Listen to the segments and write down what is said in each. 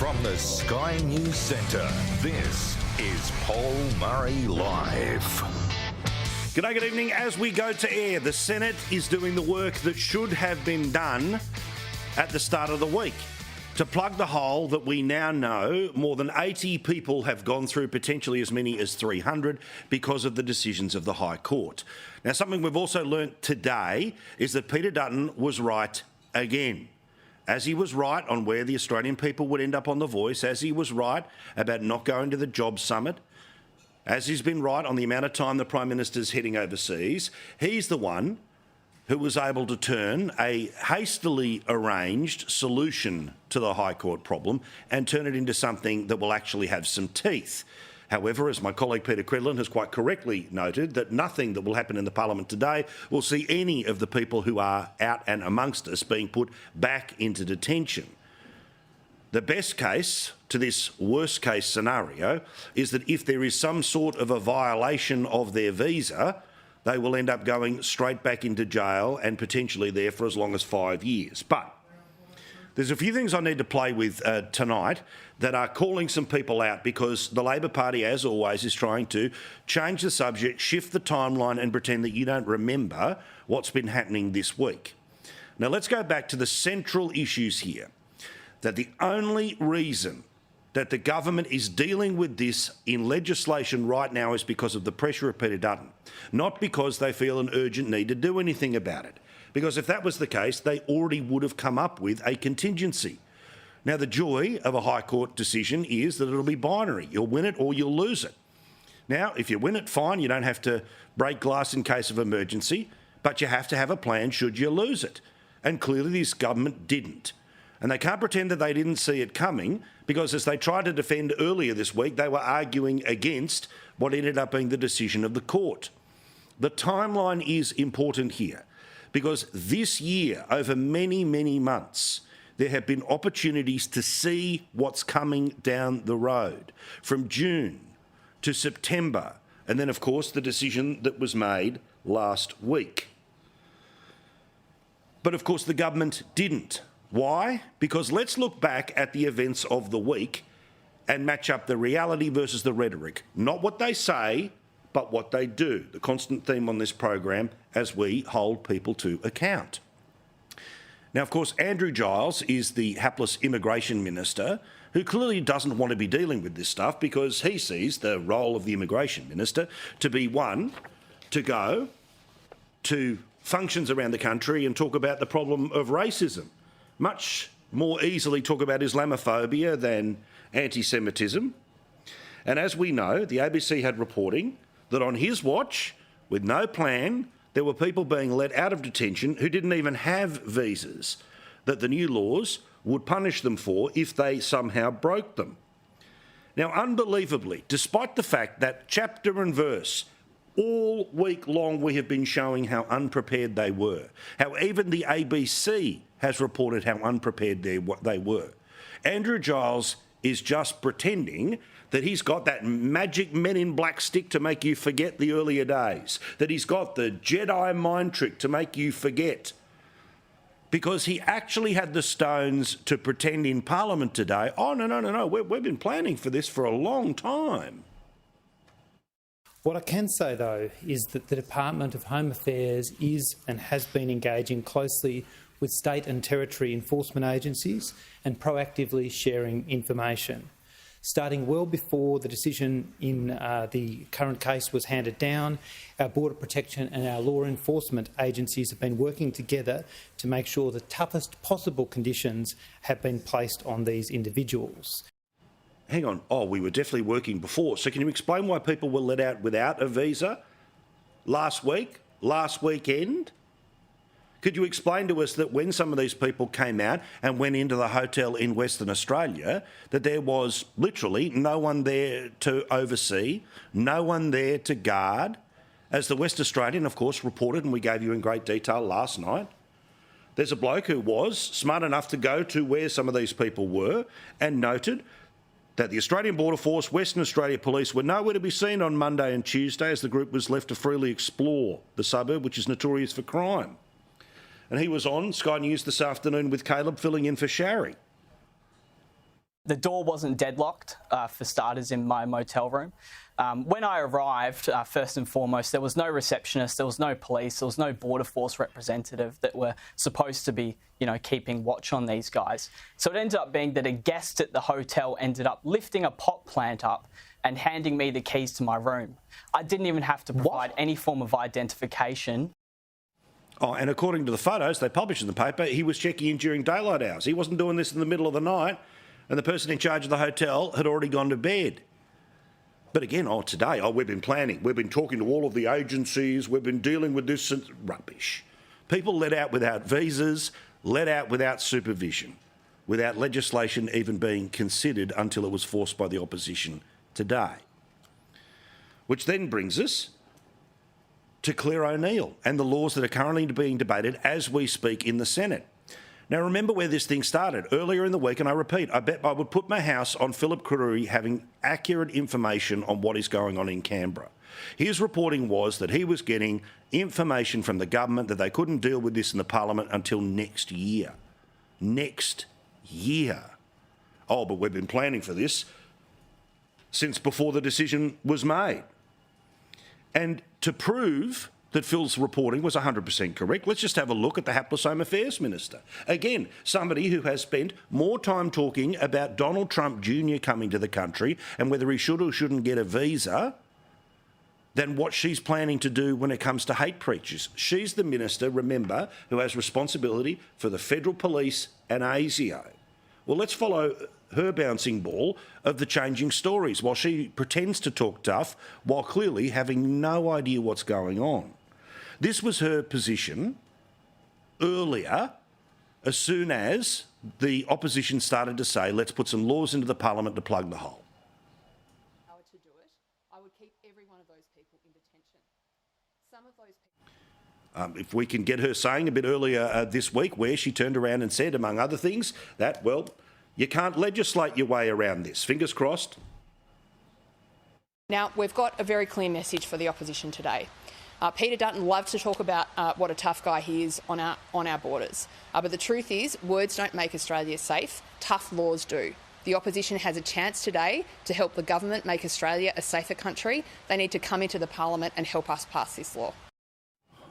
From the Sky News Centre, this is Paul Murray Live. G'day, good evening. As we go to air, the Senate is doing the work that should have been done at the start of the week to plug the hole that we now know more than 80 people have gone through, potentially as many as 300, because of the decisions of the High Court. Now, something we've also learnt today is that Peter Dutton was right again. As he was right on where the Australian people would end up on The Voice, as he was right about not going to the Jobs Summit, as he's been right on the amount of time the Prime Minister's heading overseas, he's the one who was able to turn a hastily arranged solution to the High Court problem and turn it into something that will actually have some teeth. However, as my colleague Peter Credlin has quite correctly noted, that nothing that will happen in the Parliament today will see any of the people who are out and amongst us being put back into detention. The best case to this worst case scenario is that if there is some sort of a violation of their visa, they will end up going straight back into jail and potentially there for as long as 5 years. But there's a few things I need to play with tonight that are calling some people out, because the Labor Party, as always, is trying to change the subject, shift the timeline and pretend that you don't remember what's been happening this week. Now, let's go back to the central issues here, that the only reason that the government is dealing with this in legislation right now is because of the pressure of Peter Dutton, not because they feel an urgent need to do anything about it. Because if that was the case, they already would have come up with a contingency. Now, the joy of a High Court decision is that it'll be binary. You'll win it or you'll lose it. Now, if you win it, fine, you don't have to break glass in case of emergency, but you have to have a plan should you lose it. And clearly this government didn't. And they can't pretend that they didn't see it coming, because as they tried to defend earlier this week, they were arguing against what ended up being the decision of the court. The timeline is important here, because this year, over many, many months, there have been opportunities to see what's coming down the road, from June to September, and then, of course, the decision that was made last week. But, of course, the government didn't. Why? Because let's look back at the events of the week and match up the reality versus the rhetoric. Not what they say, but what they do. The constant theme on this program as we hold people to account. Now, of course, Andrew Giles is the hapless immigration minister who clearly doesn't want to be dealing with this stuff, because he sees the role of the immigration minister to be one, to go to functions around the country and talk about the problem of racism. Much more easily talk about Islamophobia than anti-Semitism. And as we know, the ABC had reporting that on his watch, with no plan, there were people being let out of detention who didn't even have visas, that the new laws would punish them for if they somehow broke them. Now, unbelievably, despite the fact that chapter and verse, all week long we have been showing how unprepared they were, how even the ABC has reported how unprepared they were, Andrew Giles is just pretending that he's got that magic Men in Black stick to make you forget the earlier days, that he's got the Jedi mind trick to make you forget. Because he actually had the stones to pretend in Parliament today, oh, no, we've been planning for this for a long time. What I can say, though, is that the Department of Home Affairs is and has been engaging closely with state and territory enforcement agencies and proactively sharing information. Starting well before the decision in the current case was handed down, our Border Protection and our law enforcement agencies have been working together to make sure the toughest possible conditions have been placed on these individuals. Hang on. Oh, we were definitely working before. So can you explain why people were let out without a visa last week, last weekend? Could you explain to us that when some of these people came out and went into the hotel in Western Australia, that there was literally no one there to oversee, no one there to guard, as the West Australian, of course, reported, and we gave you in great detail last night? There's a bloke who was smart enough to go to where some of these people were and noted that the Australian Border Force, Western Australia Police were nowhere to be seen on Monday and Tuesday as the group was left to freely explore the suburb, which is notorious for crime. And he was on Sky News this afternoon with Caleb, filling in for Shari. The door wasn't deadlocked, for starters, in my motel room. When I arrived, first and foremost, there was no receptionist, there was no police, there was no Border Force representative that were supposed to be, keeping watch on these guys. So it ended up being that a guest at the hotel ended up lifting a pot plant up and handing me the keys to my room. I didn't even have to provide any form of identification. Oh, and according to the photos they published in the paper, he was checking in during daylight hours. He wasn't doing this in the middle of the night, and the person in charge of the hotel had already gone to bed. But again, today, we've been planning. We've been talking to all of the agencies. We've been dealing with this rubbish. People let out without visas, let out without supervision, without legislation even being considered until it was forced by the opposition today. Which then brings us to Claire O'Neill and the laws that are currently being debated as we speak in the Senate. Now, remember where this thing started earlier in the week, and I repeat, I bet I would put my house on Philip Karuri having accurate information on what is going on in Canberra. His reporting was that he was getting information from the government that they couldn't deal with this in the Parliament until next year. Next year. Oh, but we've been planning for this since before the decision was made. And to prove that Phil's reporting was 100% correct, let's just have a look at the Hapless Home Affairs Minister. Again, somebody who has spent more time talking about Donald Trump Jr. coming to the country and whether he should or shouldn't get a visa than what she's planning to do when it comes to hate preachers. She's the minister, remember, who has responsibility for the Federal Police and ASIO. Well, let's follow her bouncing ball of the changing stories while she pretends to talk tough while clearly having no idea what's going on. This was her position earlier, as soon as the opposition started to say, let's put some laws into the Parliament to plug the hole. To do it, I would keep every one of those people in detention. Some of those people... If we can get her saying a bit earlier this week where she turned around and said, among other things, that, well, you can't legislate your way around this. Fingers crossed. Now, we've got a very clear message for the opposition today. Peter Dutton loves to talk about what a tough guy he is on our borders. But the truth is, words don't make Australia safe. Tough laws do. The opposition has a chance today to help the government make Australia a safer country. They need to come into the Parliament and help us pass this law.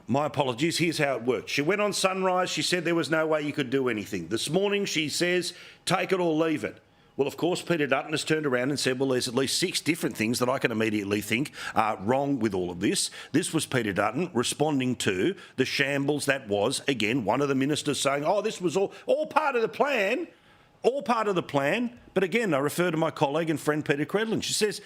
My apologies. Here's how it worked. She went on Sunrise. She said there was no way you could do anything. This morning she says, take it or leave it. Well, of course, Peter Dutton has turned around and said, well, there's at least 6 different things that I can immediately think are wrong with all of this. This was Peter Dutton responding to the shambles that was, again, one of the ministers saying, oh, this was all part of the plan, all part of the plan. But again, I refer to my colleague and friend Peter Credlin. She says,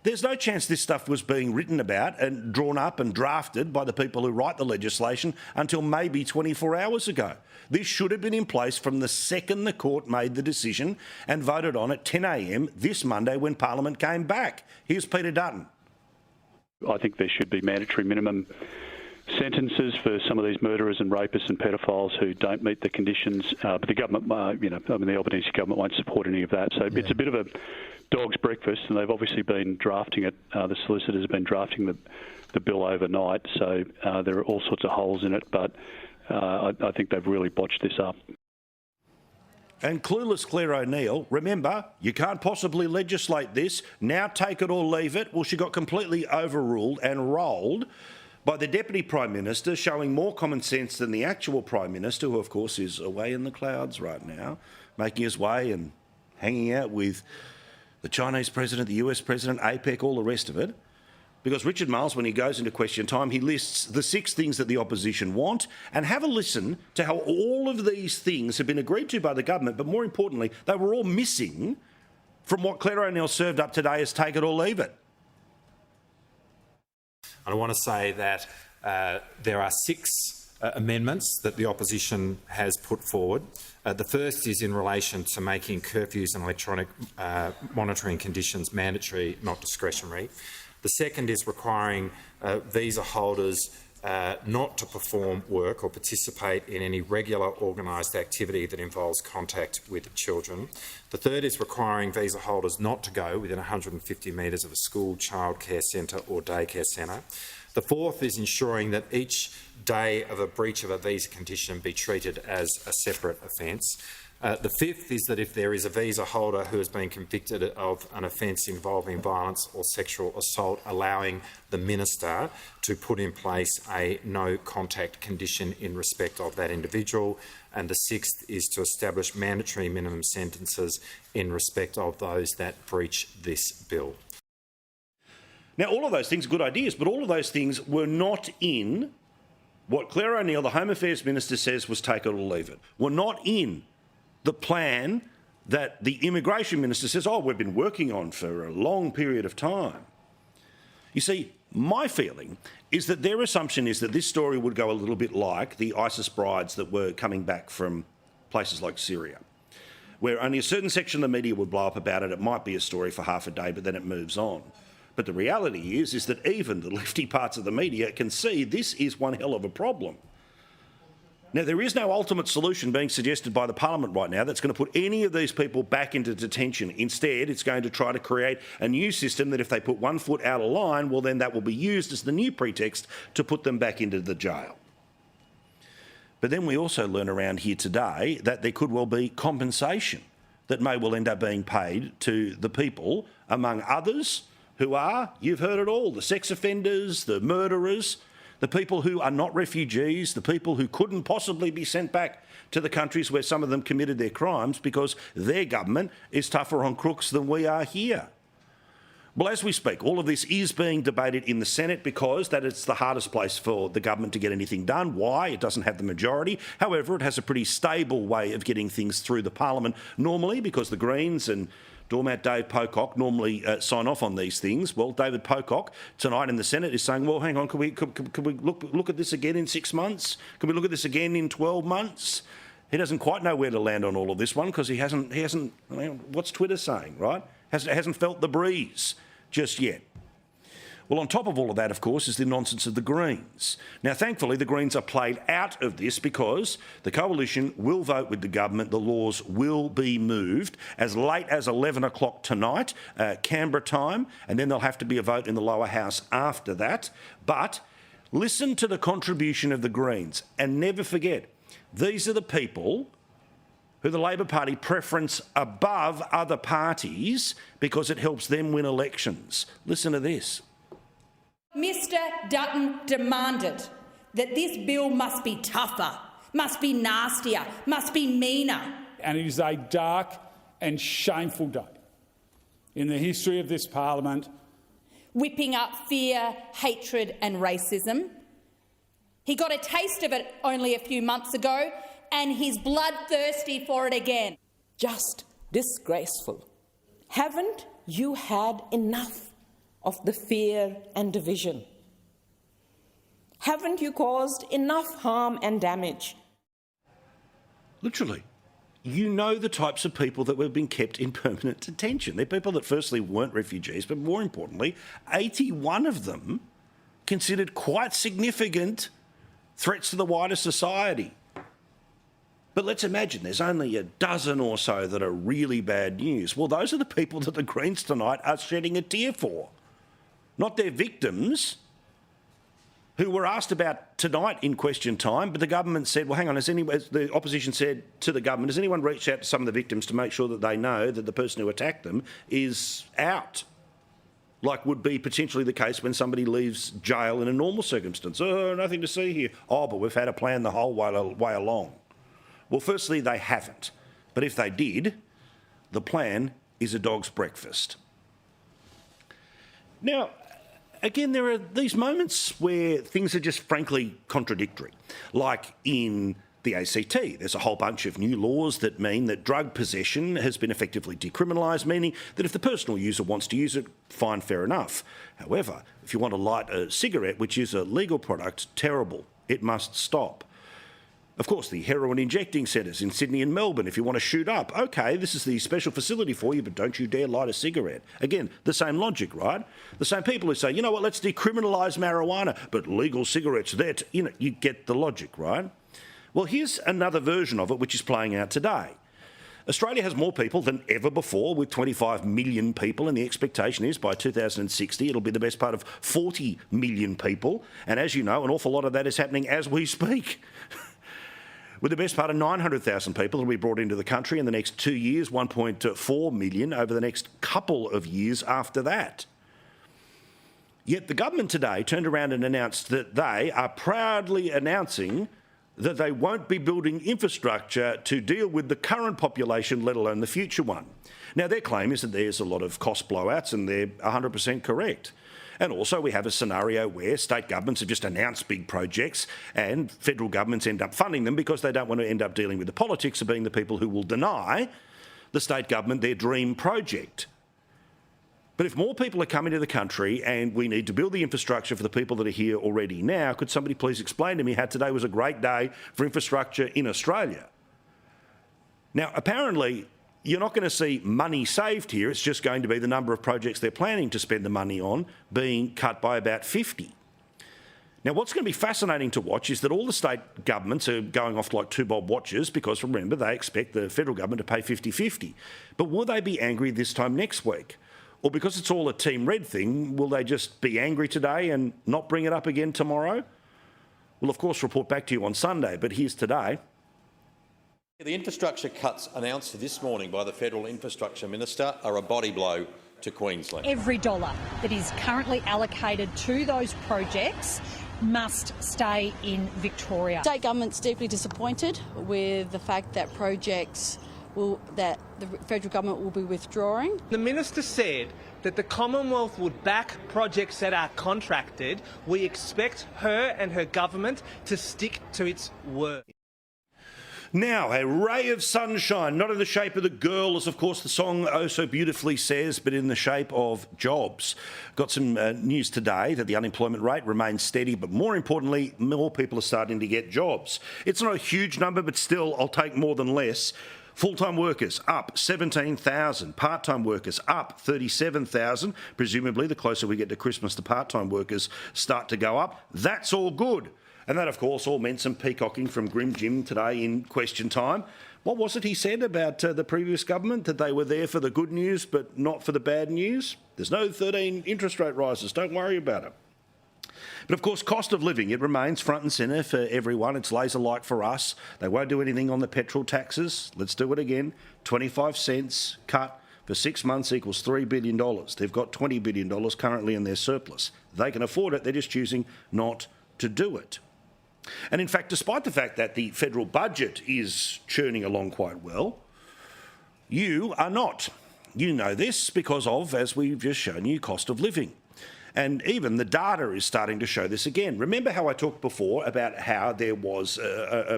there's no chance this stuff was being written about and drawn up and drafted by the people who write the legislation until maybe 24 hours ago. This should have been in place from the second the court made the decision and voted on at 10 a.m. this Monday when Parliament came back. Here's Peter Dutton. I think there should be mandatory minimum sentences for some of these murderers and rapists and pedophiles who don't meet the conditions. But the government, the Albanese government won't support any of that. So It's a bit of a dog's breakfast, and they've obviously been drafting it. The solicitors have been drafting the bill overnight, so there are all sorts of holes in it. But I think they've really botched this up. And clueless Claire O'Neill, remember, you can't possibly legislate this. Now take it or leave it. Well, she got completely overruled and rolled by the Deputy Prime Minister, showing more common sense than the actual Prime Minister, who, of course, is away in the clouds right now, making his way and hanging out with the Chinese president, the US president, APEC, all the rest of it. Because Richard Marles, when he goes into question time, he lists the 6 things that the opposition want, and have a listen to how all of these things have been agreed to by the government, but more importantly, they were all missing from what Claire O'Neill served up today as take it or leave it. And I want to say that there are 6 amendments that the opposition has put forward. The first is in relation to making curfews and electronic monitoring conditions mandatory, not discretionary. The second is requiring visa holders not to perform work or participate in any regular organised activity that involves contact with children. The third is requiring visa holders not to go within 150 metres of a school, childcare centre or daycare centre. The fourth is ensuring that each day of a breach of a visa condition be treated as a separate offence. The fifth is that if there is a visa holder who has been convicted of an offence involving violence or sexual assault, allowing the minister to put in place a no-contact condition in respect of that individual. And the sixth is to establish mandatory minimum sentences in respect of those that breach this bill. Now, all of those things are good ideas, but all of those things were not in what Claire O'Neil, the Home Affairs Minister, says was take it or leave it. Were not in the plan that the Immigration Minister says, oh, we've been working on for a long period of time. You see, my feeling is that their assumption is that this story would go a little bit like the ISIS brides that were coming back from places like Syria, where only a certain section of the media would blow up about it. It might be a story for half a day, but then it moves on. But the reality is that even the lefty parts of the media can see this is one hell of a problem. Now, there is no ultimate solution being suggested by the Parliament right now that's going to put any of these people back into detention. Instead, it's going to try to create a new system that if they put one foot out of line, well, then that will be used as the new pretext to put them back into the jail. But then we also learn around here today that there could well be compensation that may well end up being paid to the people, among others, who are, you've heard it all, the sex offenders, the murderers, the people who are not refugees, the people who couldn't possibly be sent back to the countries where some of them committed their crimes because their government is tougher on crooks than we are here. Well, as we speak, all of this is being debated in the Senate because that it's the hardest place for the government to get anything done. Why? It doesn't have the majority. However, it has a pretty stable way of getting things through the Parliament normally because the Greens and Doormat Dave Pocock normally sign off on these things. Well, David Pocock tonight in the Senate is saying, well, hang on, could we look at this again in 6 months? Could we look at this again in 12 months? He doesn't quite know where to land on all of this one because he hasn't. I mean, what's Twitter saying, right? Hasn't felt the breeze just yet. Well, on top of all of that, of course, is the nonsense of the Greens. Now, thankfully, the Greens are played out of this because the coalition will vote with the government. The laws will be moved as late as 11 o'clock tonight, Canberra time, and then there'll have to be a vote in the lower house after that. But listen to the contribution of the Greens and never forget, these are the people who the Labor Party preference above other parties because it helps them win elections. Listen to this. Mr Dutton demanded that this bill must be tougher, must be nastier, must be meaner. And it is a dark and shameful day in the history of this parliament. Whipping up fear, hatred and racism. He got a taste of it only a few months ago and he's bloodthirsty for it again. Just disgraceful. Haven't you had enough of the fear and division? Haven't you caused enough harm and damage? Literally. You know the types of people that have been kept in permanent detention. They're people that firstly weren't refugees, but more importantly, 81 of them considered quite significant threats to the wider society. But let's imagine there's only a dozen or so that are really bad news. Well, those are the people that the Greens tonight are shedding a tear for. Not their victims, who were asked about tonight in question time, but the government said, well, hang on, the opposition said to the government, has anyone reached out to some of the victims to make sure that they know that the person who attacked them is out? Like would be potentially the case when somebody leaves jail in a normal circumstance. Oh, nothing to see here. Oh, but we've had a plan the whole way along. Well, firstly, they haven't. But if they did, the plan is a dog's breakfast. Now, again, there are these moments where things are just frankly contradictory. Like in the ACT, there's a whole bunch of new laws that mean that drug possession has been effectively decriminalised, meaning that if the personal user wants to use it, fine, fair enough. However, if you want to light a cigarette, which is a legal product, terrible. It must stop. Of course, the heroin injecting centres in Sydney and Melbourne, if you want to shoot up, OK, this is the special facility for you, but don't you dare light a cigarette. Again, the same logic, right? The same people who say, you know what, let's decriminalise marijuana, but legal cigarettes, that, you get the logic, right? Well, here's another version of it which is playing out today. Australia has more people than ever before, with 25 million people, and the expectation is by 2060 it'll be the best part of 40 million people. And as you know, an awful lot of that is happening as we speak. with the best part of 900,000 people that will be brought into the country in the next 2 years, 1.4 million over the next couple of years after that. Yet the government today turned around and announced that they are proudly announcing that they won't be building infrastructure to deal with the current population, let alone the future one. Now, their claim is that there's a lot of cost blowouts, and they're 100% correct. And also we have a scenario where state governments have just announced big projects and federal governments end up funding them because they don't want to end up dealing with the politics of being the people who will deny the state government their dream project. But if more people are coming to the country and we need to build the infrastructure for the people that are here already now, could somebody please explain to me how today was a great day for infrastructure in Australia? Now, apparently, you're not going to see money saved here. It's just going to be the number of projects they're planning to spend the money on being cut by about 50. Now, what's going to be fascinating to watch is that all the state governments are going off like two bob watches because, remember, they expect the federal government to pay 50-50. But will they be angry this time next week? Or because it's all a Team Red thing, will they just be angry today and not bring it up again tomorrow? We'll, of course, report back to you on Sunday, but here's today. The infrastructure cuts announced this morning by the Federal Infrastructure Minister are a body blow to Queensland. Every dollar that is currently allocated to those projects must stay in Victoria. State government's deeply disappointed with the fact that that the federal government will be withdrawing. The minister said that the Commonwealth would back projects that are contracted. We expect her and her government to stick to its word. Now, a ray of sunshine, not in the shape of the girl, as of course the song oh so beautifully says, but in the shape of jobs. Got some news today that the unemployment rate remains steady, but more importantly, more people are starting to get jobs. It's not a huge number, but still, I'll take more than less. Full-time workers up 17,000, part-time workers up 37,000. Presumably, the closer we get to Christmas, the part-time workers start to go up. That's all good. And that, of course, all meant some peacocking from Grim Jim today in Question Time. What was it he said about the previous government, that they were there for the good news but not for the bad news? There's no 13 interest rate rises, don't worry about it. But of course, cost of living, it remains front and centre for everyone. It's laser-like for us. They won't do anything on the petrol taxes. Let's do it again. 25 cents cut for 6 months equals $3 billion. They've got $20 billion currently in their surplus. They can afford it. They're just choosing not to do it. And in fact, despite the fact that the federal budget is churning along quite well, you are not. You know this because of, as we've just shown you, cost of living. And even the data is starting to show this again. Remember how I talked before about how there was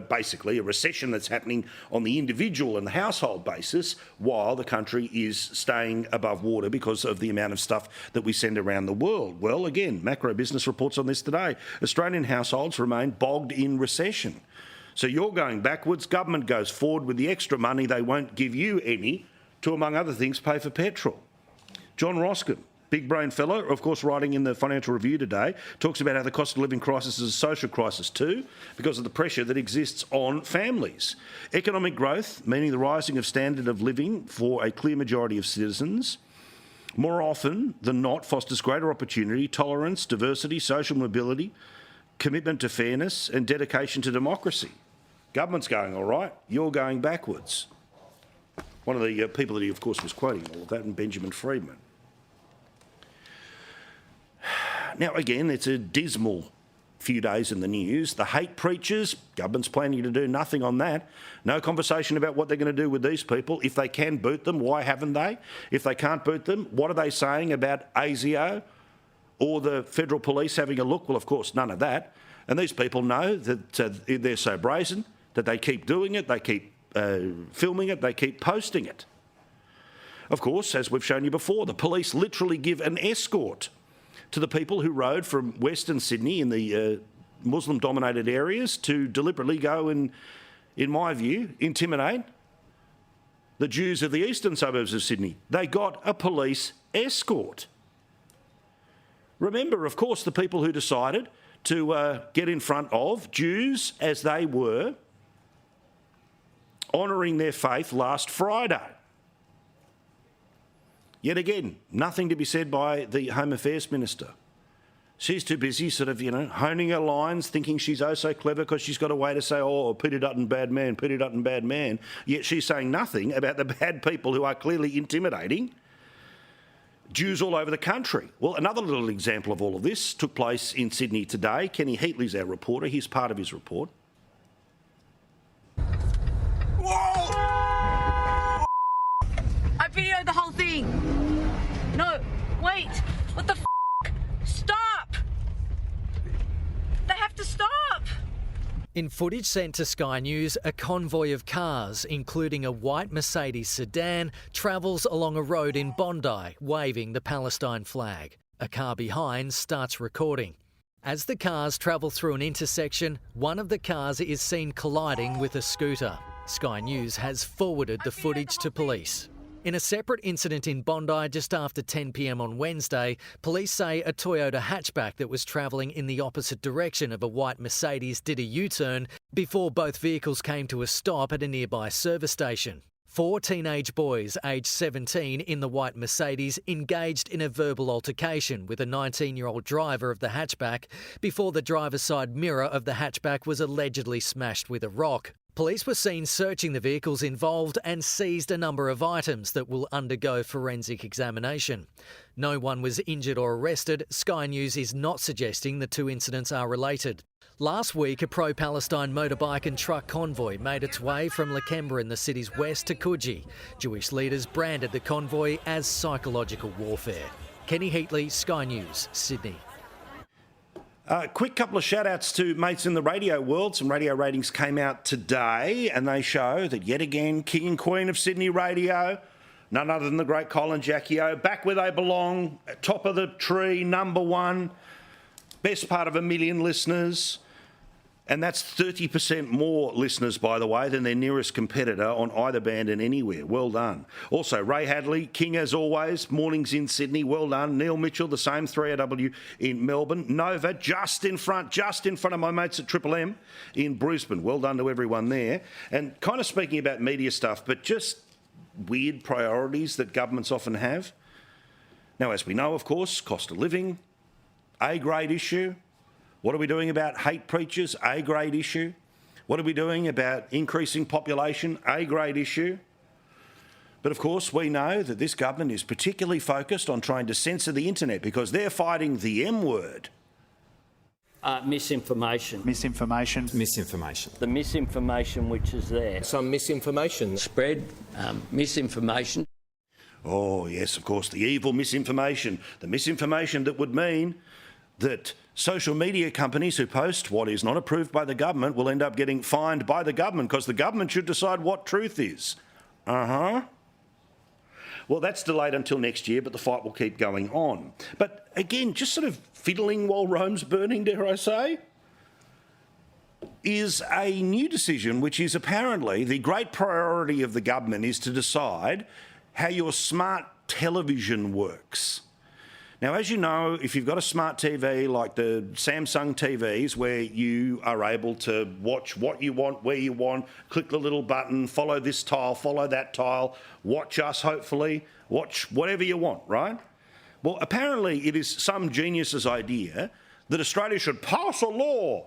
basically a recession that's happening on the individual and the household basis while the country is staying above water because of the amount of stuff that we send around the world. Well, again, Macro Business reports on this today. Australian households remain bogged in recession. So you're going backwards, government goes forward with the extra money they won't give you any to, among other things, pay for petrol. John Roskin, big brain fellow, of course, writing in the Financial Review today, talks about how the cost of living crisis is a social crisis too, because of the pressure that exists on families. Economic growth, meaning the rising of standard of living for a clear majority of citizens, more often than not fosters greater opportunity, tolerance, diversity, social mobility, commitment to fairness and dedication to democracy. Government's going all right, you're going backwards. One of the people that he, of course, was quoting all of that, and Benjamin Freedman. Now, again, it's a dismal few days in the news. The hate preachers, government's planning to do nothing on that. No conversation about what they're going to do with these people. If they can boot them, why haven't they? If they can't boot them, what are they saying about ASIO or the federal police having a look? Well, of course, none of that. And these people know that they're so brazen that they keep doing it, they keep filming it, they keep posting it. Of course, as we've shown you before, the police literally give an escort to the people who rode from Western Sydney in the Muslim-dominated areas to deliberately go and, in my view, intimidate the Jews of the eastern suburbs of Sydney. They got a police escort. Remember, of course, the people who decided to get in front of Jews as they were honouring their faith last Friday. Yet again, nothing to be said by the Home Affairs Minister. She's too busy sort of, honing her lines, thinking she's oh so clever because she's got a way to say, oh, Peter Dutton, bad man, Peter Dutton, bad man. Yet she's saying nothing about the bad people who are clearly intimidating Jews all over the country. Well, another little example of all of this took place in Sydney today. Kenny Heatley's our reporter. Here's part of his report. Whoa! I videoed the whole thing. No, wait. What the f***? Stop! They have to stop! In footage sent to Sky News, a convoy of cars, including a white Mercedes sedan, travels along a road in Bondi, waving the Palestine flag. A car behind starts recording. As the cars travel through an intersection, one of the cars is seen colliding with a scooter. Sky News has forwarded the footage to police. In a separate incident in Bondi just after 10 p.m. on Wednesday, police say a Toyota hatchback that was travelling in the opposite direction of a white Mercedes did a U-turn before both vehicles came to a stop at a nearby service station. 4 teenage boys aged 17 in the white Mercedes engaged in a verbal altercation with a 19-year-old driver of the hatchback before the driver's side mirror of the hatchback was allegedly smashed with a rock. Police were seen searching the vehicles involved and seized a number of items that will undergo forensic examination. No one was injured or arrested. Sky News is not suggesting the two incidents are related. Last week, a pro-Palestine motorbike and truck convoy made its way from Lakemba in the city's west to Coogee. Jewish leaders branded the convoy as psychological warfare. Kenny Heatley, Sky News, Sydney. Quick couple of shout-outs to mates in the radio world. Some radio ratings came out today and they show that yet again, King and Queen of Sydney radio, none other than the great Colin Jacquio, back where they belong, top of the tree, number one, best part of 1 million listeners. And that's 30% more listeners, by the way, than their nearest competitor on either band and anywhere. Well done. Also, Ray Hadley, King as always, mornings in Sydney. Well done. Neil Mitchell, the same 3AW in Melbourne. Nova, just in front of my mates at Triple M in Brisbane. Well done to everyone there. And kind of speaking about media stuff, but just weird priorities that governments often have. Now, as we know, of course, cost of living, A-grade issue. What are we doing about hate preachers? A-grade issue. What are we doing about increasing population? A-grade issue. But of course, we know that this government is particularly focused on trying to censor the internet because they're fighting the M word. Misinformation. Misinformation. Misinformation. The misinformation which is there. Some misinformation. Spread misinformation. Oh, yes, of course, the evil misinformation. The misinformation that would mean that social media companies who post what is not approved by the government will end up getting fined by the government because the government should decide what truth is. Well, that's delayed until next year, but the fight will keep going on. But again, just sort of fiddling while Rome's burning, dare I say, is a new decision which is apparently the great priority of the government is to decide how your smart television works. Now, as you know, if you've got a smart TV like the Samsung TVs where you are able to watch what you want, where you want, click the little button, follow this tile, follow that tile, watch us, hopefully, watch whatever you want, right? Well, apparently it is some genius's idea that Australia should pass a law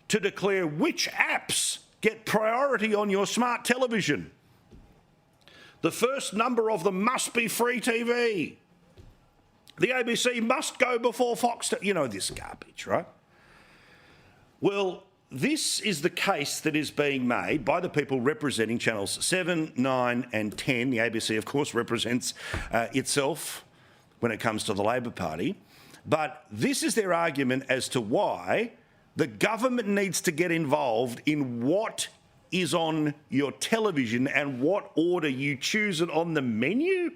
to declare which apps get priority on your smart television. The first number of them must be free TV. The ABC must go before Fox. You know this garbage, right? Well, this is the case that is being made by the people representing channels 7, 9 and 10. The ABC, of course, represents itself when it comes to the Labor Party. But this is their argument as to why the government needs to get involved in what is on your television and what order you choose it on the menu.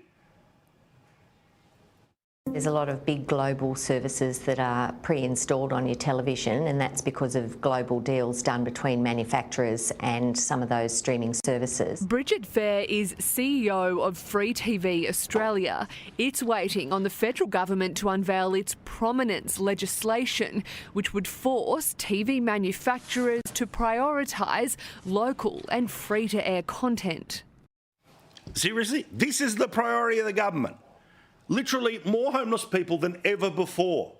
There's a lot of big global services that are pre-installed on your television, and that's because of global deals done between manufacturers and some of those streaming services. Bridget Fair is CEO of Free TV Australia. It's waiting on the federal government to unveil its prominence legislation, which would force TV manufacturers to prioritise local and free-to-air content. Seriously? This is the priority of the government. Literally more homeless people than ever before.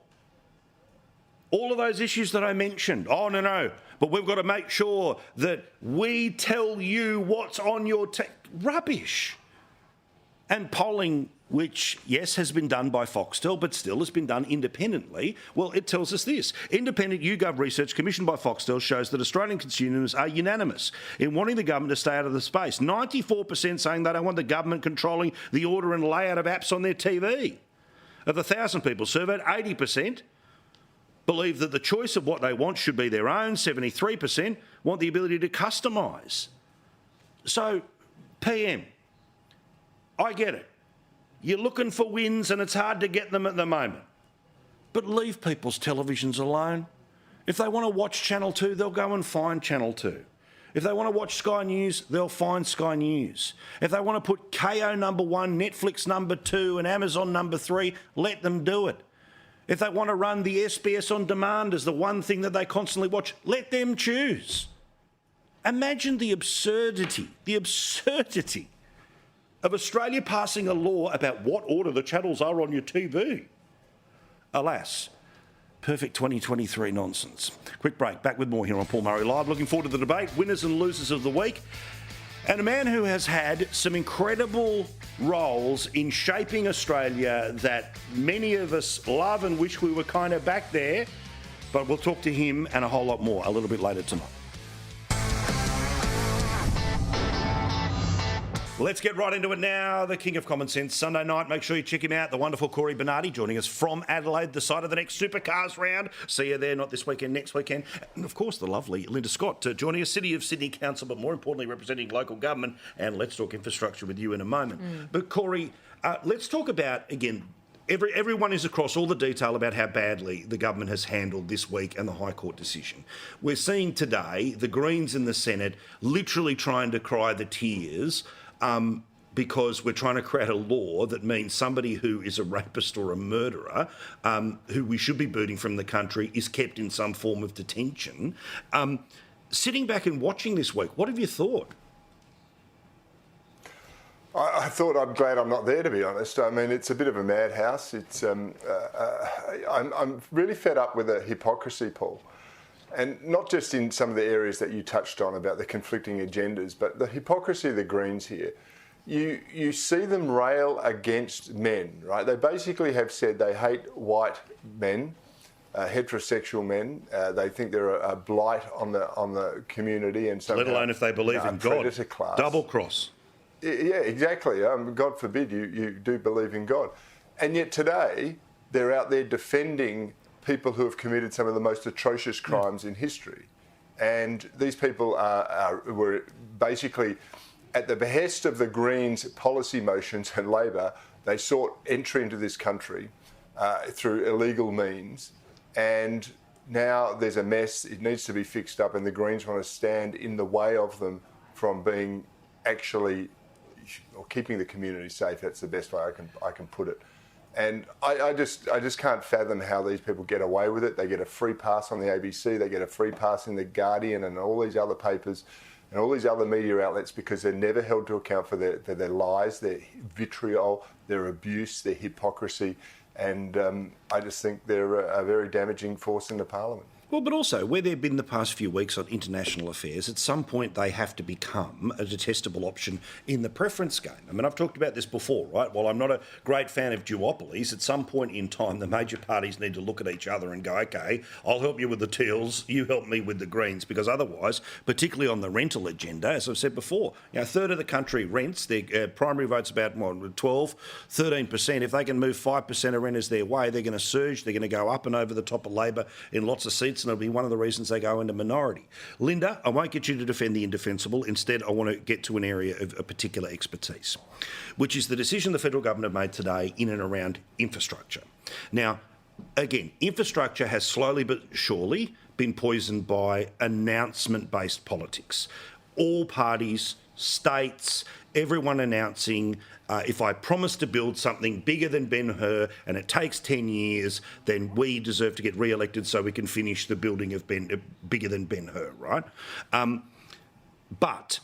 All of those issues that I mentioned. Oh, no. But we've got to make sure that we tell you what's on your rubbish. And polling, which, yes, has been done by Foxtel, but still has been done independently, well, it tells us this. Independent YouGov research commissioned by Foxtel shows that Australian consumers are unanimous in wanting the government to stay out of the space. 94% saying they don't want the government controlling the order and layout of apps on their TV. Of the 1,000 people surveyed, 80% believe that the choice of what they want should be their own. 73% want the ability to customise. So, PM, I get it. You're looking for wins and it's hard to get them at the moment. But leave people's televisions alone. If they want to watch Channel 2, they'll go and find Channel 2. If they want to watch Sky News, they'll find Sky News. If they want to put KO number 1, Netflix number 2 and Amazon number 3, let them do it. If they want to run the SBS On Demand as the one thing that they constantly watch, let them choose. Imagine the absurdity of Australia passing a law about what order the channels are on your TV. Alas, perfect 2023 nonsense. Quick break, back with more here on Paul Murray Live. Looking forward to the debate, winners and losers of the week. And a man who has had some incredible roles in shaping Australia that many of us love and wish we were kind of back there. But we'll talk to him and a whole lot more a little bit later tonight. Let's get right into it now. The King of Common Sense Sunday night. Make sure you check him out. The wonderful Corey Bernardi joining us from Adelaide, the site of the next Supercars round. See you there, not this weekend, next weekend. And of course, the lovely Linda Scott joining us, City of Sydney Council, but more importantly, representing local government. And let's talk infrastructure with you in a moment. But Corey, let's talk about, again, everyone is across all the detail about how badly the government has handled this week and the High Court decision. We're seeing today the Greens in the Senate literally trying to cry the tears because we're trying to create a law that means somebody who is a rapist or a murderer, who we should be booting from the country, is kept in some form of detention. Sitting back and watching this week, what have you thought? I thought, I'm glad I'm not there, to be honest. I mean, it's a bit of a madhouse. It's I'm really fed up with the hypocrisy, Paul. And not just in some of the areas that you touched on about the conflicting agendas, but the hypocrisy of the Greens here. You see them rail against men, right? They basically have said they hate white men, heterosexual men. They think they're a blight on the community, and somehow, let alone if they believe in God. Class. Double cross. Yeah, exactly. God forbid you do believe in God. And yet today they're out there defending people who have committed some of the most atrocious crimes in history. And these people were basically, at the behest of the Greens' policy motions and Labor, they sought entry into this country through illegal means. And now there's a mess. It needs to be fixed up, and the Greens want to stand in the way of them from being actually, or keeping the community safe. That's the best way I can put it. And I just can't fathom how these people get away with it. They get a free pass on the ABC, they get a free pass in The Guardian and all these other papers and all these other media outlets because they're never held to account for their lies, their vitriol, their abuse, their hypocrisy. And I just think they're a very damaging force in the Parliament. Well, but also, where they've been the past few weeks on international affairs, at some point they have to become a detestable option in the preference game. I mean, I've talked about this before, right? While I'm not a great fan of duopolies, at some point in time, the major parties need to look at each other and go, OK, I'll help you with the Teals, you help me with the Greens, because otherwise, particularly on the rental agenda, as I've said before, a third of the country rents, their primary vote's about 12, 13%. If they can move 5% of renters their way, they're going to surge, they're going to go up and over the top of Labor in lots of seats, and it'll be one of the reasons they go into minority. Linda, I won't get you to defend the indefensible. Instead, I want to get to an area of a particular expertise, which is the decision the federal government made today in and around infrastructure. Now, again, infrastructure has slowly but surely been poisoned by announcement-based politics. All parties, states, everyone announcing, if I promise to build something bigger than Ben-Hur and it takes 10 years, then we deserve to get re-elected so we can finish the building of bigger than Ben-Hur, right? But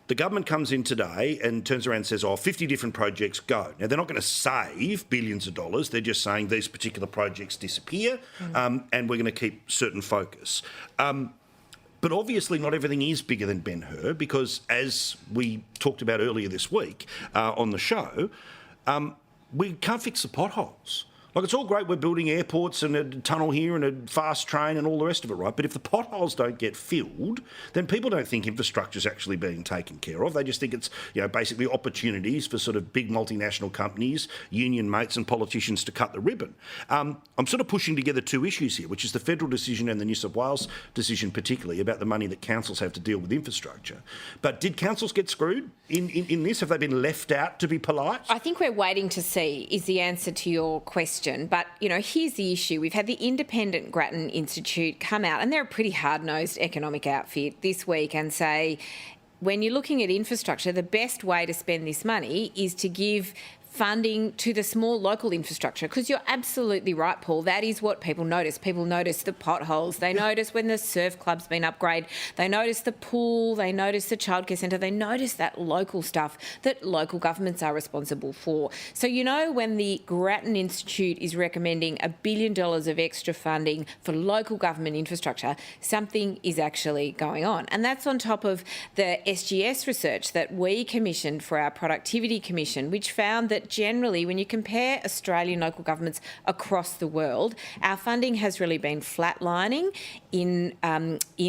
The government comes in today and turns around and says, 50 different projects go. Now, they're not going to save billions of dollars. They're just saying these particular projects disappear and we're going to keep certain focus. But obviously not everything is bigger than Ben-Hur because, as we talked about earlier this week on the show, we can't fix the potholes. Like, it's all great we're building airports and a tunnel here and a fast train and all the rest of it, right? But if the potholes don't get filled, then people don't think infrastructure's actually being taken care of. They just think it's, basically opportunities for sort of big multinational companies, union mates and politicians to cut the ribbon. I'm sort of pushing together two issues here, which is the federal decision and the New South Wales decision particularly about the money that councils have to deal with infrastructure. But did councils get screwed in this? Have they been left out, to be polite? I think we're waiting to see is the answer to your question. But, here's the issue. We've had the independent Grattan Institute come out, and they're a pretty hard-nosed economic outfit this week, and say, when you're looking at infrastructure, the best way to spend this money is to give funding to the small local infrastructure, because you're absolutely right, Paul. That is what people notice. People notice the potholes. They notice when the surf club's been upgraded. They notice the pool. They notice the childcare centre. They notice that local stuff that local governments are responsible for. So, when the Grattan Institute is recommending $1 billion of extra funding for local government infrastructure, something is actually going on. And that's on top of the SGS research that we commissioned for our Productivity Commission, which found that generally, when you compare Australian local governments across the world, our funding has really been flatlining in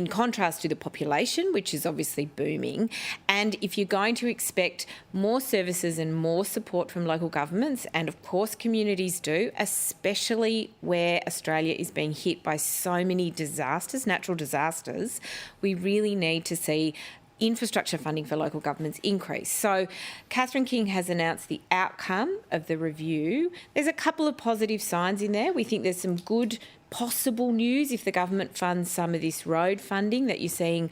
contrast to the population, which is obviously booming. And if you're going to expect more services and more support from local governments, and of course communities do, especially where Australia is being hit by so many disasters, natural disasters, we really need to see infrastructure funding for local governments increase. So Catherine King has announced the outcome of the review. There's a couple of positive signs in there. We think there's some good possible news if the government funds some of this road funding that you're seeing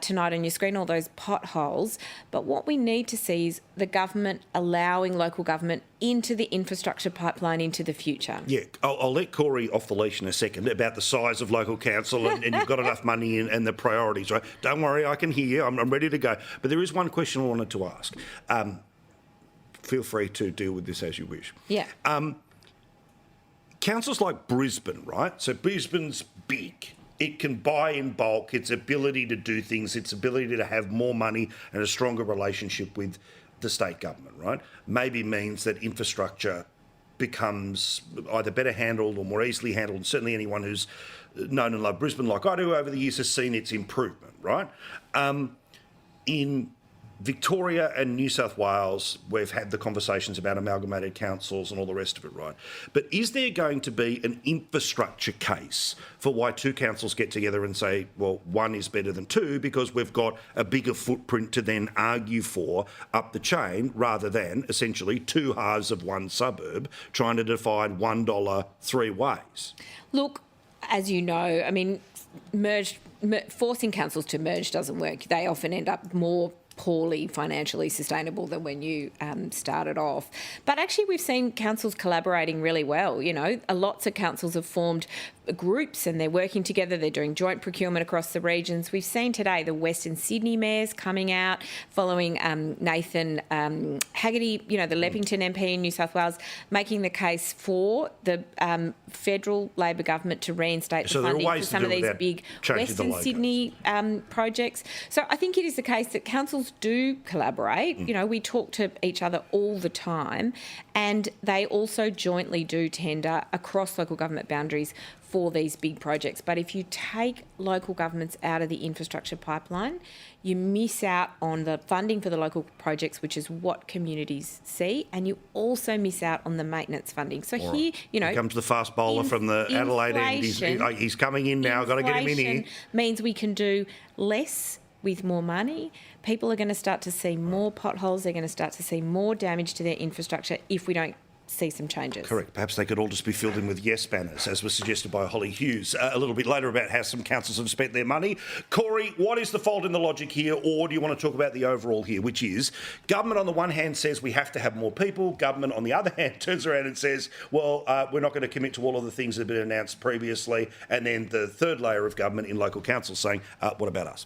tonight on your screen, all those potholes. But what we need to see is the government allowing local government into the infrastructure pipeline into the future. Yeah, I'll let Corey off the leash in a second about the size of local council and you've got enough money and the priorities, right? Don't worry, I can hear you. I'm ready to go. But there is one question I wanted to ask. Feel free to deal with this as you wish. Yeah. Councils like Brisbane, right? So Brisbane's big. It can buy in bulk, its ability to do things, its ability to have more money and a stronger relationship with the state government, right? Maybe means that infrastructure becomes either better handled or more easily handled. And certainly anyone who's known and loved Brisbane like I do over the years has seen its improvement, right? In Victoria and New South Wales, we've had the conversations about amalgamated councils and all the rest of it, right? But is there going to be an infrastructure case for why two councils get together and say, well, one is better than two because we've got a bigger footprint to then argue for up the chain rather than essentially two halves of one suburb trying to divide $1 three ways? Look, as you know, I mean, forcing councils to merge doesn't work. They often end up more poorly financially sustainable than when you started off. But actually we've seen councils collaborating really well. Lots of councils have formed groups and they're working together. They're doing joint procurement across the regions. We've seen today the Western Sydney mayors coming out following Nathan Haggerty, the Leppington MP in New South Wales, making the case for the federal Labor government to reinstate the funding for some of these big Western Sydney projects. So I think it is the case that councils do collaborate. We talk to each other all the time, and they also jointly do tender across local government boundaries for these big projects. But if you take local governments out of the infrastructure pipeline, you miss out on the funding for the local projects, which is what communities see, and you also miss out on the maintenance funding. So here comes the fast bowler from the Adelaide end. He's coming in now. Got to get him in here. Means we can do less with more money. People are going to start to see more potholes. They're going to start to see more damage to their infrastructure if we don't see some changes. Correct. Perhaps they could all just be filled in with yes banners, as was suggested by Holly Hughes a little bit later about how some councils have spent their money. Corey, what is the fault in the logic here, or do you want to talk about the overall here, which is government on the one hand says we have to have more people, government on the other hand turns around and says, well, we're not going to commit to all of the things that have been announced previously, and then the third layer of government in local councils saying, what about us?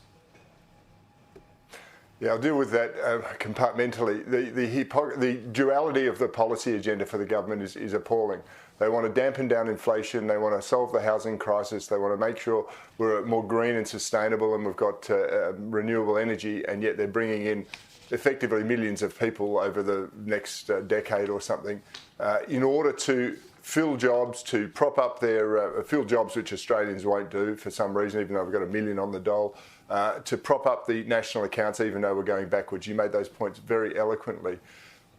Yeah, I'll deal with that compartmentally. The duality of the policy agenda for the government is appalling. They want to dampen down inflation, they want to solve the housing crisis, they want to make sure we're more green and sustainable and we've got renewable energy, and yet they're bringing in effectively millions of people over the next decade or something in order to fill jobs, to prop up their fill jobs which Australians won't do for some reason, even though we've got 1 million on the dole, to prop up the national accounts even though we're going backwards. You made those points very eloquently.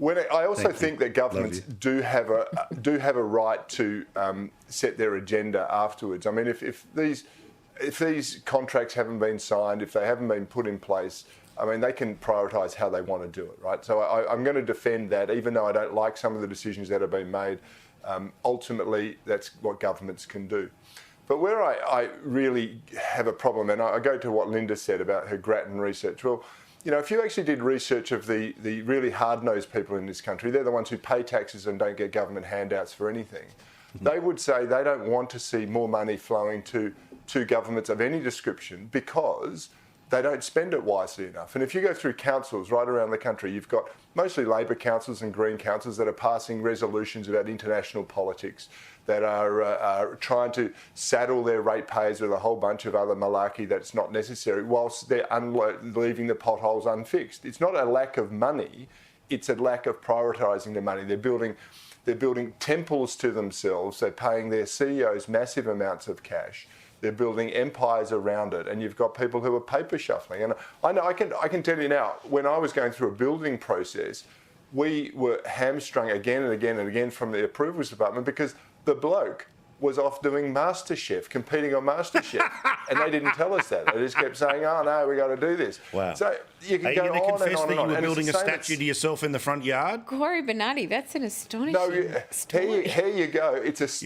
I also think that governments do have a right to set their agenda afterwards. I mean, if these contracts haven't been signed, if they haven't been put in place, I mean, they can prioritise how they want to do it, right? So I'm going to defend that, even though I don't like some of the decisions that have been made. Ultimately, that's what governments can do. But where I really have a problem, and I go to what Linda said about her Grattan research. Well, you know, if you actually did research of the really hard-nosed people in this country, they're the ones who pay taxes and don't get government handouts for anything. They would say they don't want to see more money flowing to governments of any description because they don't spend it wisely enough. And if you go through councils right around the country, you've got mostly Labor councils and Green councils that are passing resolutions about international politics, that are trying to saddle their ratepayers with a whole bunch of other malarkey that's not necessary, whilst they're leaving the potholes unfixed. It's not a lack of money, it's a lack of prioritising the money. They're building temples to themselves, they're paying their CEOs massive amounts of cash. They're building empires around it, and you've got people who are paper shuffling. And I know I can tell you now, when I was going through a building process, we were hamstrung again and again and again from the approvals department because the bloke was off doing MasterChef, competing on MasterChef, and they didn't tell us that. They just kept saying, "Oh no, we got to do this." Wow! So you can Are go you going to on confess and on that and on. you were building a it's the same statue to yourself in the front yard? Corey Bernardi, that's an astonishing story. Here you go. It's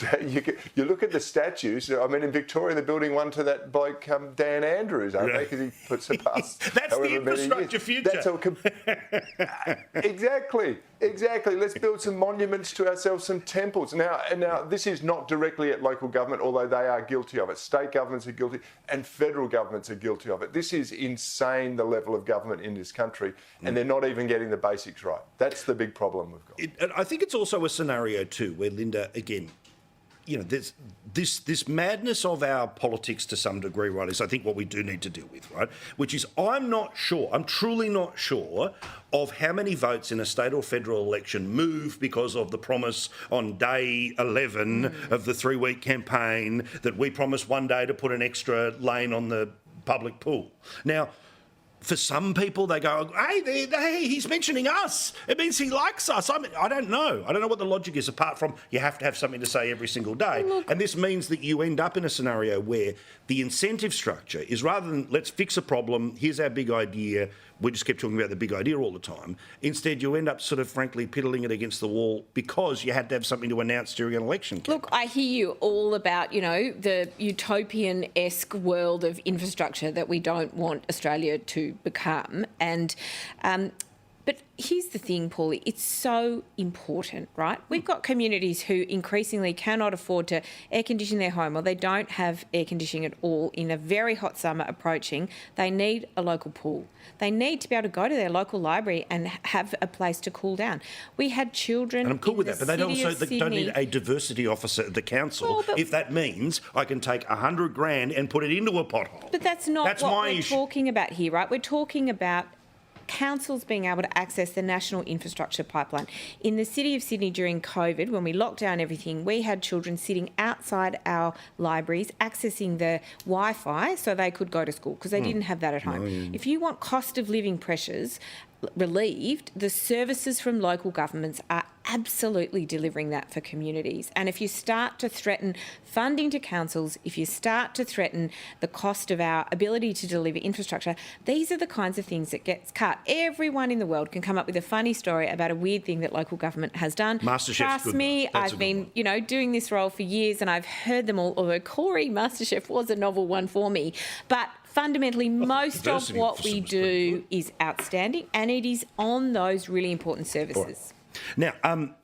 you look at the statues. I mean, in Victoria, they're building one to that bloke Dan Andrews, aren't they? Because he puts it past. That's the infrastructure future. That's all exactly. Let's build some monuments to ourselves, some temples. Now, this is not directly at local government, although they are guilty of it. State governments are guilty, and federal governments are guilty of it. This is insane, the level of government in this country, and they're not even getting the basics right. That's the big problem we've got. I think it's also a scenario too where Linda, again, you know, there's this madness of our politics to some degree, right, is I think what we do need to deal with, right? Which is I'm truly not sure of how many votes in a state or federal election move because of the promise on day 11 of the 3-week campaign that we promised one day to put an extra lane on the public pool. Now, for some people, they go, hey, he's mentioning us. It means he likes us. I don't know. I don't know what the logic is, apart from you have to have something to say every single day. And this means that you end up in a scenario where the incentive structure is, rather than let's fix a problem, here's our big idea, we just keep talking about the big idea all the time. Instead, you end up sort of, frankly, piddling it against the wall because you had to have something to announce during an election campaign. Look, I hear you all about, you know, the utopian-esque world of infrastructure that we don't want Australia to become. And but here's the thing, Paulie, it's so important, right? We've got communities who increasingly cannot afford to air condition their home, or they don't have air conditioning at all in a very hot summer approaching. They need a local pool. They need to be able to go to their local library and have a place to cool down. We had children. And I'm cool with that, but they don't need a diversity officer at the council if that means I can take $100,000 and put it into a pothole. But that's not what we're talking about here, right? We're talking about councils being able to access the national infrastructure pipeline. In the City of Sydney during COVID, when we locked down everything, we had children sitting outside our libraries accessing the Wi-Fi so they could go to school because they didn't have that at home. If you want cost of living pressures relieved, the services from local governments are absolutely delivering that for communities. And if you start to threaten funding to councils, if you start to threaten the cost of our ability to deliver infrastructure, these are the kinds of things that gets cut. Everyone in the world can come up with a funny story about a weird thing that local government has done. MasterChef's Trust me, I've been, doing this role for years and I've heard them all, although Corey, MasterChef was a novel one for me. But fundamentally, most of what we do is outstanding, and it is on those really important services. Now,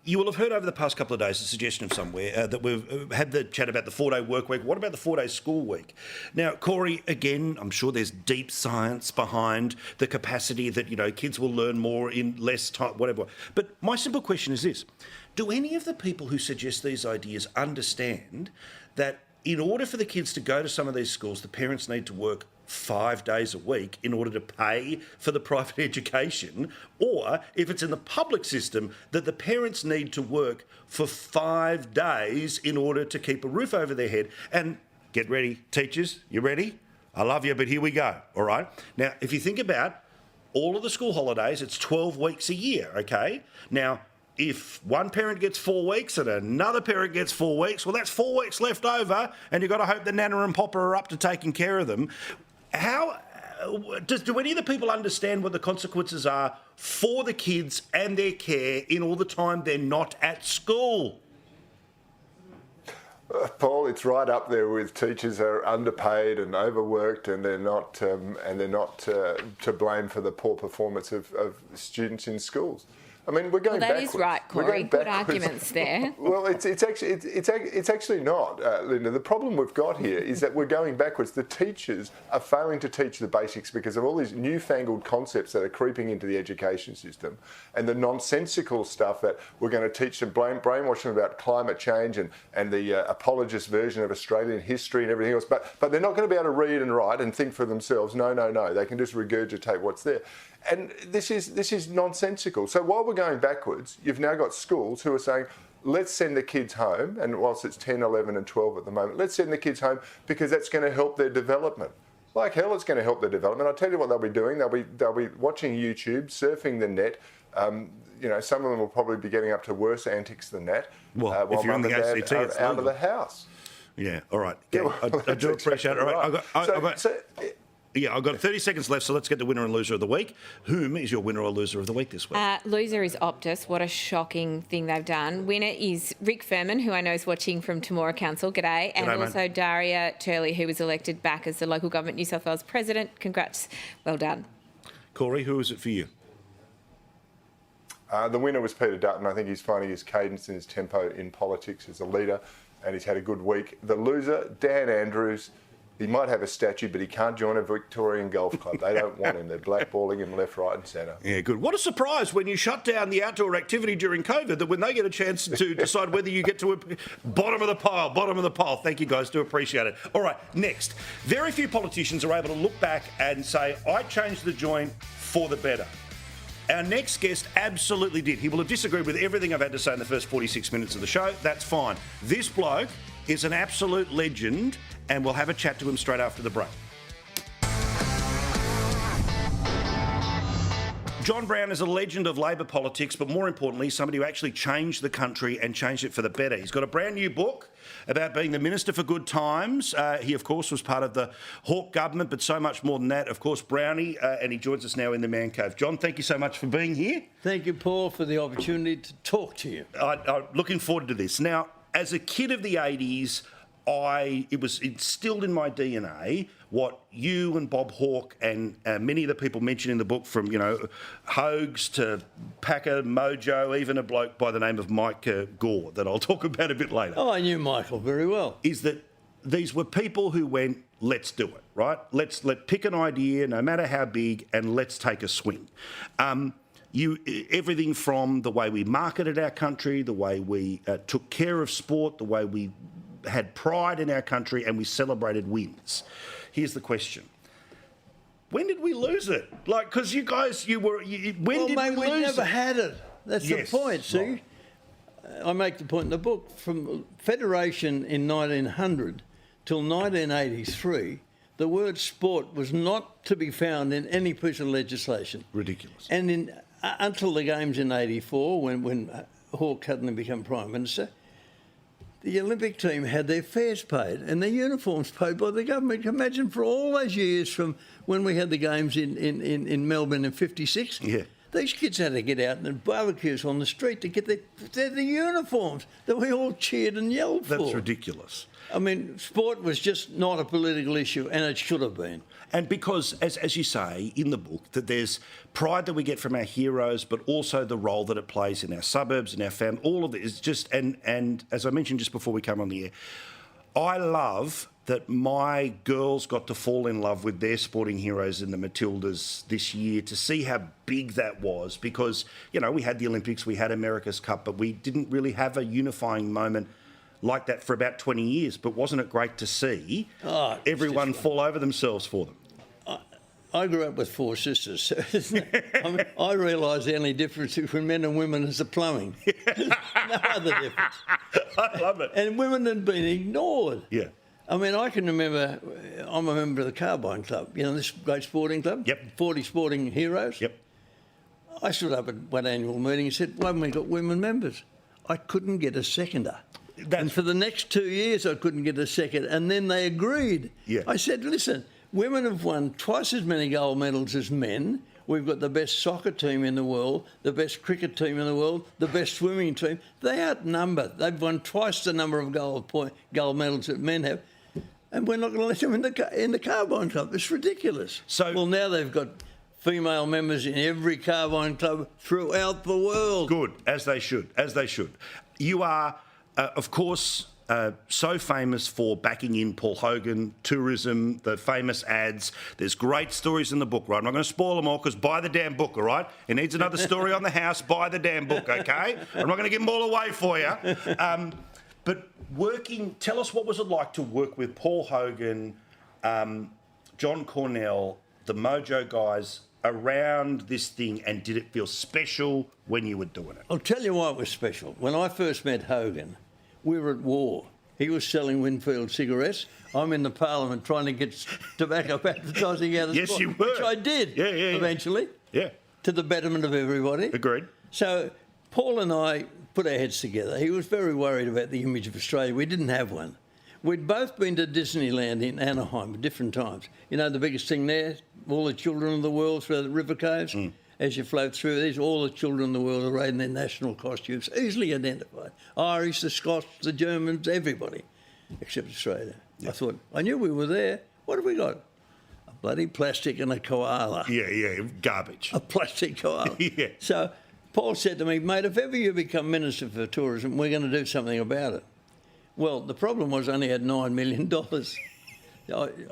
you will have heard over the past couple of days a suggestion of somewhere that we've had the chat about the 4-day work week. What about the 4-day school week? Now, Corey, again, I'm sure there's deep science behind the capacity that, kids will learn more in less time, whatever. But my simple question is this. Do any of the people who suggest these ideas understand that in order for the kids to go to some of these schools, the parents need to work 5 days a week in order to pay for the private education, or if it's in the public system, that the parents need to work for 5 days in order to keep a roof over their head? And get ready, teachers, you ready? I love you, but here we go, all right? Now, if you think about all of the school holidays, it's 12 weeks a year, okay? Now, if one parent gets 4 weeks and another parent gets 4 weeks, well, that's 4 weeks left over, and you've got to hope that Nana and Papa are up to taking care of them. Do any of the people understand what the consequences are for the kids and their care in all the time they're not at school? Paul, it's right up there with teachers are underpaid and overworked, and they're not to blame for the poor performance of students in schools. I mean, we're going backwards. That is right, Corey. Good arguments there. Well, it's actually not, Linda. The problem we've got here is that we're going backwards. The teachers are failing to teach the basics because of all these newfangled concepts that are creeping into the education system, and the nonsensical stuff that we're going to teach them, brainwash them about climate change and the apologist version of Australian history and everything else. But they're not going to be able to read and write and think for themselves. No. They can just regurgitate what's there. And this is nonsensical. So while we're going backwards, you've now got schools who are saying, let's send the kids home, and whilst it's 10, 11 and 12 at the moment, let's send the kids home because that's going to help their development. Like hell, it's going to help their development. I'll tell you what they'll be doing. They'll be watching YouTube, surfing the net. Some of them will probably be getting up to worse antics than that. Well, while if you're in the ACT, it's out of the house. Yeah, all right. Yeah, I do appreciate it. All right. I've got 30 seconds left, so let's get the winner and loser of the week. Whom is your winner or loser of the week this week? Loser is Optus. What a shocking thing they've done. Winner is Rick Furman, who I know is watching from Temora Council. G'day. And G'day, also Daria Turley, who was elected back as the Local Government New South Wales President. Congrats. Well done. Corey, who is it for you? The winner was Peter Dutton. I think he's finding his cadence and his tempo in politics as a leader, and he's had a good week. The loser, Dan Andrews. He might have a statue, but he can't join a Victorian golf club. They don't want him. They're blackballing him left, right and centre. Yeah, good. What a surprise when you shut down the outdoor activity during COVID, that when they get a chance to decide whether you get to a bottom of the pile. Thank you, guys. Do appreciate it. All right, next. Very few politicians are able to look back and say, I changed the joint for the better. Our next guest absolutely did. He will have disagreed with everything I've had to say in the first 46 minutes of the show. That's fine. This bloke is an absolute legend, and we'll have a chat to him straight after the break. John Brown is a legend of Labor politics, but more importantly, somebody who actually changed the country and changed it for the better. He's got a brand new book about being the Minister for Good Times. He, of course, was part of the Hawke government, but so much more than that. Of course, Brownie, and he joins us now in the Man Cave. John, thank you so much for being here. Thank you, Paul, for the opportunity to talk to you. I'm looking forward to this. Now, as a kid of the 80s, it was instilled in my DNA what you and Bob Hawke and many of the people mentioned in the book, from Hogues to Packer, Mojo, even a bloke by the name of Mike Gore that I'll talk about a bit later. Oh, I knew Michael very well. Is that these were people who went, let's do it, right? Let's pick an idea, no matter how big, and let's take a swing. Everything from the way we marketed our country, the way we took care of sport, the way we had pride in our country, and we celebrated wins. Here's the question. When did we lose it? Because you guys, when did we lose it? We never had it. That's Yes, the point, see? right. I make the point in the book, from Federation in 1900 till 1983, the word sport was not to be found in any piece of legislation. Ridiculous. And until the Games in 84, when Hawke suddenly became Prime Minister, the Olympic team had their fares paid and their uniforms paid by the government. Imagine, for all those years from when we had the Games in Melbourne in 56, These kids had to get out and barbecues on the street to get the uniforms that we all cheered and yelled for. That's ridiculous. I mean, sport was just not a political issue, and it should have been. And because, as you say in the book, that there's pride that we get from our heroes, but also the role that it plays in our suburbs, in our family, all of it is just, and as I mentioned just before we came on the air, I love that my girls got to fall in love with their sporting heroes in the Matildas this year, to see how big that was, because, you know, we had the Olympics, we had America's Cup, but we didn't really have a unifying moment like that for about 20 years. But wasn't it great to see everyone fall over themselves for them? I grew up with 4 sisters. I realise the only difference between men and women is the plumbing. No other difference. I love it. And women had been ignored. Yeah. I mean, I can remember, I'm a member of the Carbine Club, you know, this great sporting club? Yep. 40 sporting heroes? Yep. I stood up at one annual meeting and said, why haven't we got women members? I couldn't get a seconder. And for the next 2 years, I couldn't get a second. And then they agreed. Yeah. I said, listen, women have won twice as many gold medals as men. We've got the best soccer team in the world, the best cricket team in the world, the best swimming team. They outnumber. They've won twice the number of gold medals that men have. And we're not going to let them in the Carbine Club. It's ridiculous. Well, now they've got female members in every Carbine Club throughout the world. Good, as they should, as they should. You are, of course, so famous for backing in Paul Hogan, tourism, the famous ads. There's great stories in the book, right? I'm not going to spoil them all, because buy the damn book, all right? It needs another story on the house, buy the damn book, okay? I'm not going to give them all away for you. But tell us, what was it like to work with Paul Hogan, John Cornell, the Mojo guys around this thing, and did it feel special when you were doing it? I'll tell you why it was special. When I first met Hogan, we were at war. He was selling Winfield cigarettes. I'm in the Parliament trying to get tobacco advertising out of Yes, sport, you were. which I did eventually. Yeah. To the betterment of everybody. Agreed. So Paul and I put our heads together. He was very worried about the image of Australia. We didn't have one. We'd both been to Disneyland in Anaheim at different times. You know, the biggest thing there, all the children of the world through the river caves. As you float through these, all the children in the world are arrayed in their national costumes, easily identified. Irish, the Scots, the Germans, everybody, except Australia. I thought, I knew we were there. What have we got? A bloody plastic and a koala. Yeah, garbage. A plastic koala. Yeah. So Paul said to me, mate, if ever you become Minister for Tourism, we're going to do something about it. Well, the problem was I only had $9 million.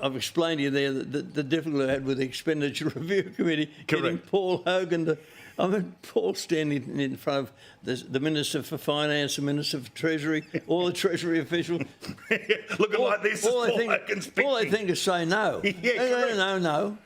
I've explained to you there the difficulty I had with the Expenditure Review Committee, getting Paul Hogan to... I mean, Paul standing in front of the Minister for Finance, the Minister for Treasury, all the Treasury officials. Looking like this is Paul Hogan's all they think is say no. No.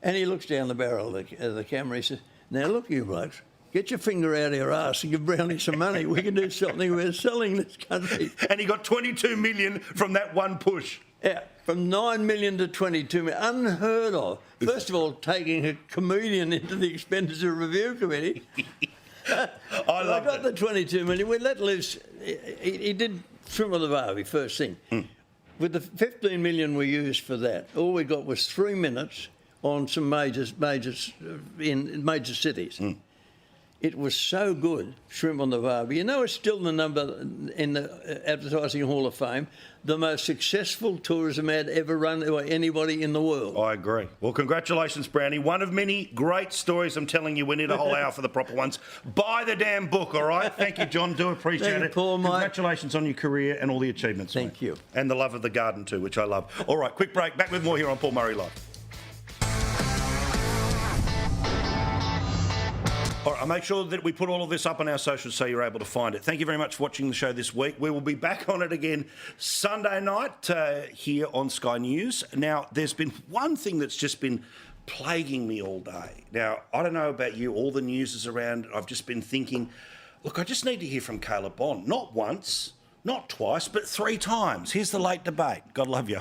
And he looks down the barrel of the camera. He says, now, look, you blokes, get your finger out of your arse and give Brownie some money. We can do something. We're selling this country. And he got 22 million from that one push. Yeah, from 9 million to 22 million. Unheard of. First of all, taking a comedian into the Expenditure Review Committee. I got the 22 million. We let loose. He did Shrimp on the Barbie, first thing. With the 15 million we used for that, all we got was 3 minutes on some major cities. It was so good, Shrimp on the Barbie. You know, it's still the number in the Advertising Hall of Fame, the most successful tourism ad ever run by anybody in the world. I agree. Well, congratulations, Brownie. One of many great stories. I'm telling you, we need a whole hour for the proper ones. Buy the damn book, all right? Thank you, John. Do appreciate Thank you, it. Paul, mate. Congratulations on your career and all the achievements. Thank you. And the love of the garden too, which I love. All right, quick break. Back with more here on Paul Murray Live. All right, I'll make sure that we put all of this up on our socials so you're able to find it. Thank you very much for watching the show this week. We will be back on it again Sunday night here on Sky News. Now, there's been one thing that's just been plaguing me all day. Now, I don't know about you, all the news is around. I've just been thinking, look, I just need to hear from Caleb Bond. Not once, not twice, but 3 times. Here's the late debate. God love you.